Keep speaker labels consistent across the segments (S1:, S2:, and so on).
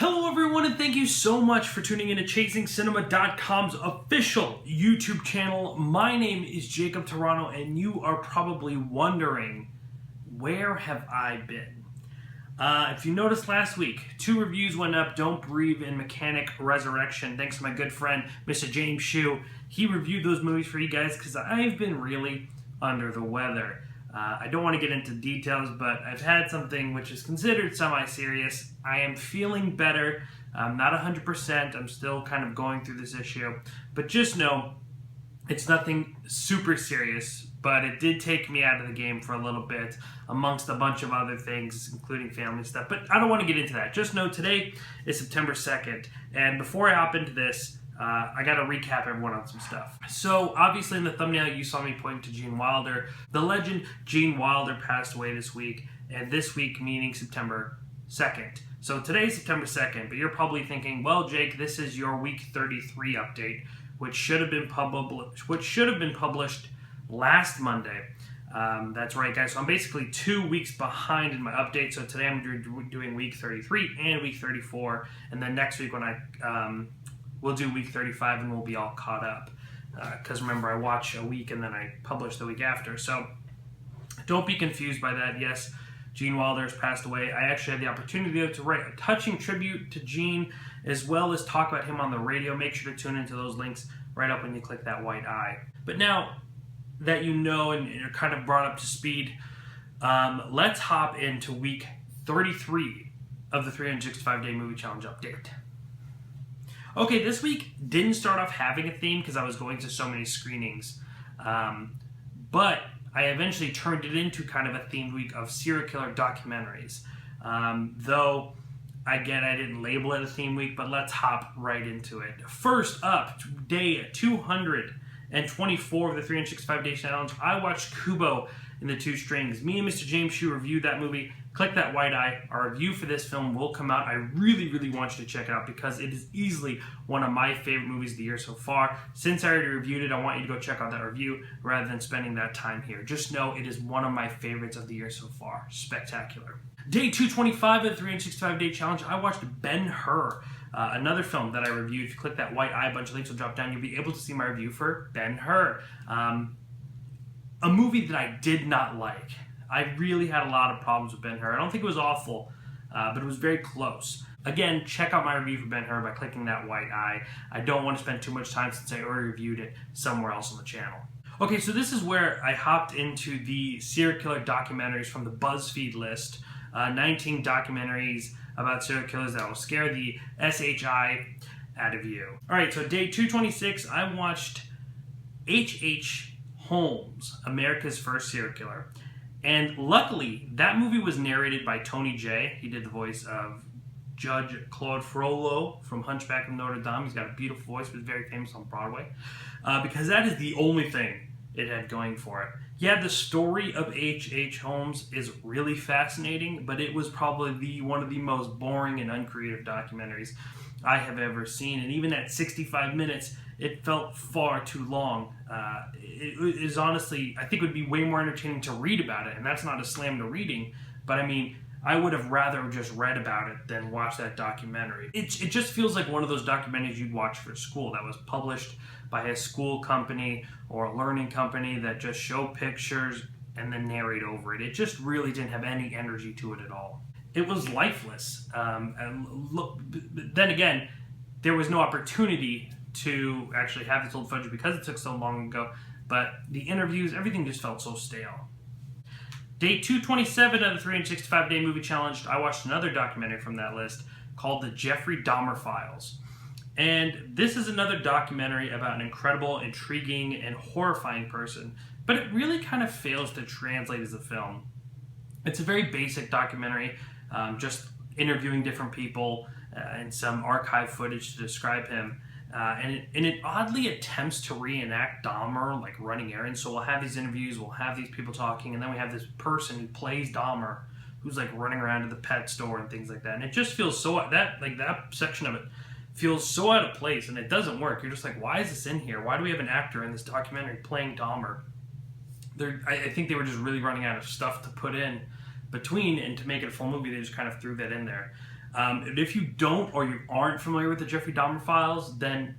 S1: Hello everyone, and thank you so much for tuning in to ChasingCinema.com's official YouTube channel. My name is Jacob Tiranno, and you are probably wondering, where have I been? If you noticed last week, 2 reviews went up, Don't Breathe and Mechanic Resurrection, thanks to my good friend, Mr. James Shue. He reviewed those movies for you guys because I've been really under the weather. I don't want to get into details, but I've had something which is considered semi-serious. I am feeling better. I'm not 100%. I'm still kind of going through this issue. But just know, it's nothing super serious, but it did take me out of the game for a little bit, amongst a bunch of other things, including family stuff. But I don't want to get into that. Just know today is September 2nd, and before I hop into this, I got to recap everyone on some stuff. So, obviously in the thumbnail you saw me point to Gene Wilder. The legend Gene Wilder passed away this week, and this week meaning September 2nd. So today's September 2nd, but you're probably thinking, well, Jake, this is your week 33 update, which should have been published last Monday. That's right, guys. So I'm basically 2 weeks behind in my update. So today I'm doing week 33 and week 34, and then next week when we'll do week 35 and we'll be all caught up. Because remember, I watch a week and then I publish the week after. So don't be confused by that. Yes, Gene Wilder has passed away. I actually had the opportunity to write a touching tribute to Gene, as well as talk about him on the radio. Make sure to tune into those links right up when you click that white eye. But now that you know and you're kind of brought up to speed, let's hop into week 33 of the 365-day movie challenge update. Okay, this week didn't start off having a theme because I was going to so many screenings, but I eventually turned it into kind of a themed week of serial killer documentaries. Though, again, I didn't label it a theme week, but let's hop right into it. First up, day 224 of the 365-day challenge, I watched Kubo in the 2 Strings. Me and Mr. James Shue reviewed that movie. Click that white eye. Our review for this film will come out. I really, really want you to check it out because it is easily one of my favorite movies of the year so far. Since I already reviewed it, I want you to go check out that review rather than spending that time here. Just know it is one of my favorites of the year so far. Spectacular. Day 225 of the 365-day challenge, I watched Ben-Hur, another film that I reviewed. If you click that white eye, a bunch of links will drop down. You'll be able to see my review for Ben-Hur. A movie that I did not like. I really had a lot of problems with Ben-Hur. I don't think it was awful, but it was very close. Again, check out my review for Ben-Hur by clicking that white eye. I don't want to spend too much time since I already reviewed it somewhere else on the channel. Okay, so this is where I hopped into the serial killer documentaries from the BuzzFeed list. 19 documentaries about serial killers that will scare the SHI out of you. Alright, so day 226, I watched H.H. Holmes, America's First Serial Killer. And luckily, that movie was narrated by Tony Jay. He did the voice of Judge Claude Frollo from Hunchback of Notre Dame. He's got a beautiful voice, was very famous on Broadway. Because that is the only thing it had going for it. Yeah, the story of H.H. Holmes is really fascinating, but it was probably one of the most boring and uncreative documentaries I have ever seen. And even at 65 minutes, it felt far too long. It is honestly, I think it would be way more entertaining to read about it, and that's not a slam to reading, but I mean, I would have rather just read about it than watch that documentary. It just feels like one of those documentaries you'd watch for school that was published by a school company or a learning company that just show pictures and then narrate over it. It just really didn't have any energy to it at all. It was lifeless. And look, then again, there was no opportunity to actually have this old footage because it took so long ago, but the interviews, everything just felt so stale. Day 227 of the 365-day movie challenge, I watched another documentary from that list called the Jeffrey Dahmer Files. And this is another documentary about an incredible, intriguing, and horrifying person, but it really kind of fails to translate as a film. It's a very basic documentary, just interviewing different people and some archive footage to describe him. And it oddly attempts to reenact Dahmer, like running errands. So we'll have these interviews, we'll have these people talking, and then we have this person who plays Dahmer, who's like running around to the pet store and things like that. And it just feels so, that section of it feels so out of place, and it doesn't work. You're just like, why is this in here? Why do we have an actor in this documentary playing Dahmer? I think they were just really running out of stuff to put in between, and to make it a full movie, they just kind of threw that in there. And if you don't or you aren't familiar with the Jeffrey Dahmer Files, then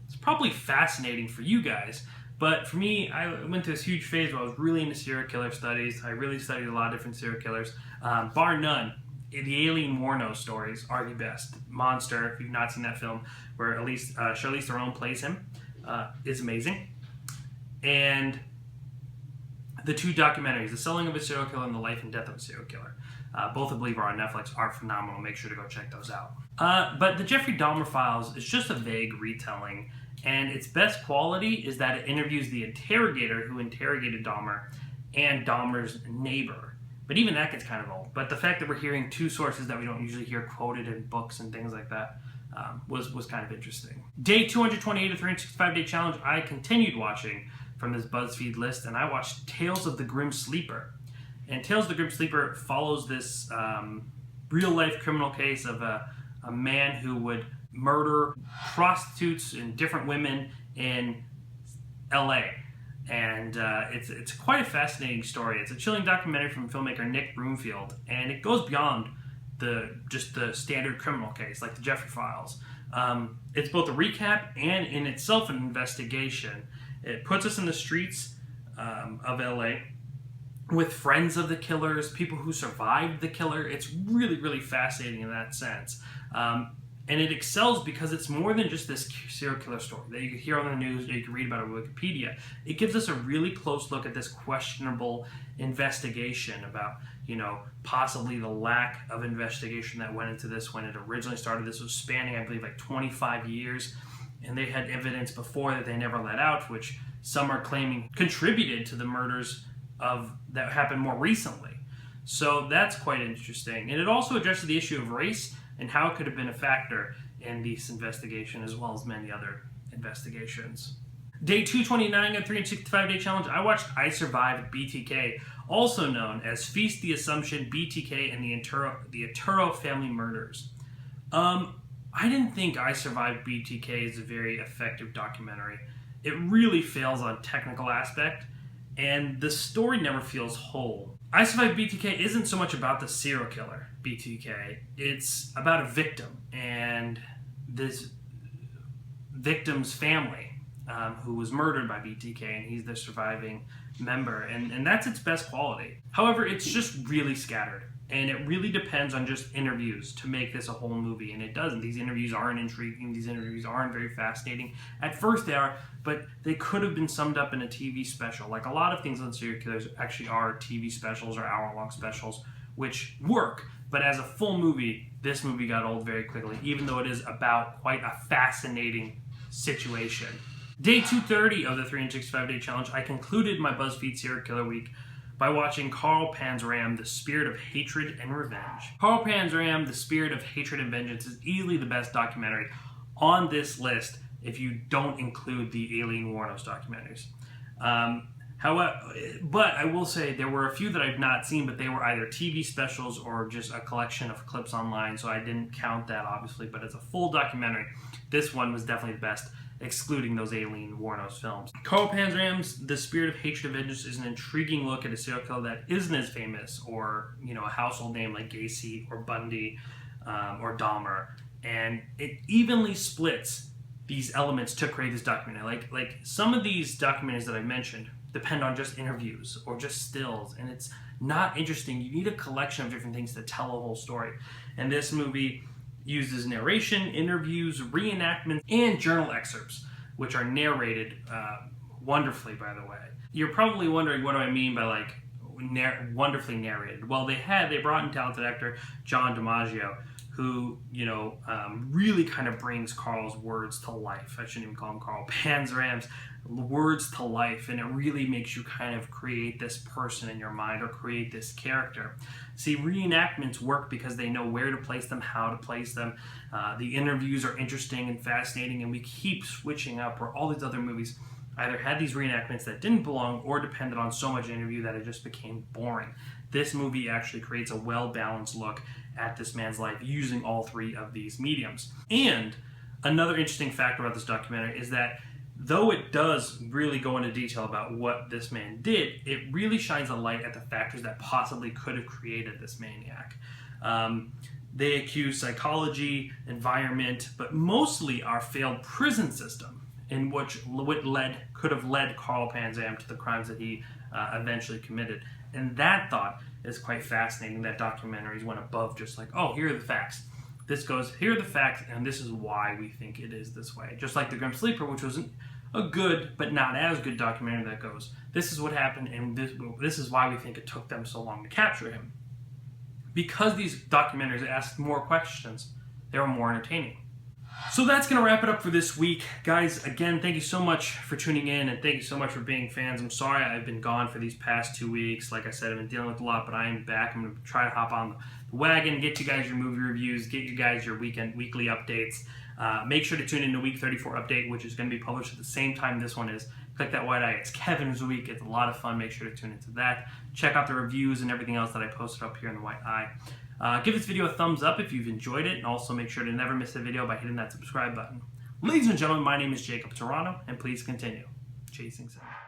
S1: it's probably fascinating for you guys. But for me, I went through this huge phase where I was really into serial killer studies. I really studied a lot of different serial killers. Bar none, the Aileen Wuornos stories are the best. Monster, if you've not seen that film, where at least Charlize Theron plays him, is amazing. And the two documentaries, The Selling of a Serial Killer and The Life and Death of a Serial Killer, both I believe are on Netflix, are phenomenal. Make sure to go check those out. But the Jeffrey Dahmer Files is just a vague retelling, and its best quality is that it interviews the interrogator who interrogated Dahmer and Dahmer's neighbor. But even that gets kind of old. But the fact that we're hearing two sources that we don't usually hear quoted in books and things like that was kind of interesting. Day 228 of 365 Day Challenge, I continued watching from this BuzzFeed list, and I watched Tales of the Grim Sleeper. And Tales of the Grim Sleeper follows this real-life criminal case of a man who would murder prostitutes and different women in L.A., and it's quite a fascinating story. It's a chilling documentary from filmmaker Nick Broomfield, and it goes beyond just the standard criminal case, like the Jeffrey Files. It's both a recap and in itself an investigation. It puts us in the streets of LA with friends of the killers, people who survived the killer. It's really, really fascinating in that sense. And it excels because it's more than just this serial killer story that you can hear on the news or you can read about on Wikipedia. It gives us a really close look at this questionable investigation about, possibly the lack of investigation that went into this when it originally started. This was spanning, I believe, like 25 years. And they had evidence before that they never let out, which some are claiming contributed to the murders that happened more recently. So that's quite interesting. And it also addresses the issue of race and how it could have been a factor in this investigation, as well as many other investigations. Day 229 of 365 Day Challenge, I watched I Survived BTK, also known as Feast the Assumption, BTK, and the Arturo Family Murders. I didn't think I Survived BTK is a very effective documentary. It really fails on technical aspect, and the story never feels whole. I Survived BTK isn't so much about the serial killer, BTK. It's about a victim and this victim's family who was murdered by BTK, and he's the surviving member, and that's its best quality. However, it's just really scattered. And it really depends on just interviews to make this a whole movie, and it doesn't. These interviews aren't intriguing. These interviews aren't very fascinating. At first they are, but they could have been summed up in a TV special. Like a lot of things on serial killers actually are TV specials or hour-long specials, which work. But as a full movie, this movie got old very quickly, even though it is about quite a fascinating situation. Day 230 of the 365 Day Challenge, I concluded my BuzzFeed Serial Killer Week by watching Carl Panzram, The Spirit of Hatred and Revenge. Carl Panzram, The Spirit of Hatred and Vengeance is easily the best documentary on this list if you don't include the Aileen Wuornos documentaries. However, but I will say there were a few that I've not seen, but they were either TV specials or just a collection of clips online, so I didn't count that, obviously, but as a full documentary, this one was definitely the best, excluding those Aileen Wuornos films. Carl Panzram's The Spirit of Hatred and Vengeance is an intriguing look at a serial killer that isn't as famous or, a household name like Gacy or Bundy or Dahmer, and it evenly splits these elements to create this documentary. Like some of these documentaries that I mentioned depend on just interviews or just stills, and it's not interesting. You need a collection of different things to tell a whole story, and this movie uses narration, interviews, reenactments, and journal excerpts, which are narrated wonderfully, by the way. You're probably wondering, what do I mean by wonderfully narrated? Well, they brought in talented actor John DiMaggio, who, really kind of brings Carl's words to life. I shouldn't even call him Carl. Panzram's words to life, and it really makes you kind of create this person in your mind or create this character. See, reenactments work because they know where to place them, how to place them. The interviews are interesting and fascinating, and we keep switching up where all these other movies either had these reenactments that didn't belong or depended on so much interview that it just became boring. This movie actually creates a well-balanced look at this man's life using all three of these mediums. And another interesting factor about this documentary is that though it does really go into detail about what this man did, it really shines a light at the factors that possibly could have created this maniac. They accuse psychology, environment, but mostly our failed prison system, in which could have led Carl Panzam to the crimes that he eventually committed. And that thought is quite fascinating. That documentaries went above just like, oh, here are the facts. Here are the facts, and this is why we think it is this way. Just like The Grim Sleeper, which was a good but not as good documentary that goes, this is what happened, and this is why we think it took them so long to capture him. Because these documentaries asked more questions, they were more entertaining. So that's going to wrap it up for this week. Guys, again, thank you so much for tuning in, and thank you so much for being fans. I'm sorry I've been gone for these past 2 weeks. Like I said, I've been dealing with a lot, but I am back. I'm going to try to hop on the wagon, get you guys your movie reviews, get you guys your weekly updates. Make sure to tune in to Week 34 update, which is going to be published at the same time this one is. Click that white eye. It's Kevin's week. It's a lot of fun. Make sure to tune into that. Check out the reviews and everything else that I posted up here in the white eye. Give this video a thumbs up if you've enjoyed it, and also make sure to never miss a video by hitting that subscribe button. Ladies and gentlemen, my name is Jacob Tiranno, and please continue chasing cinema.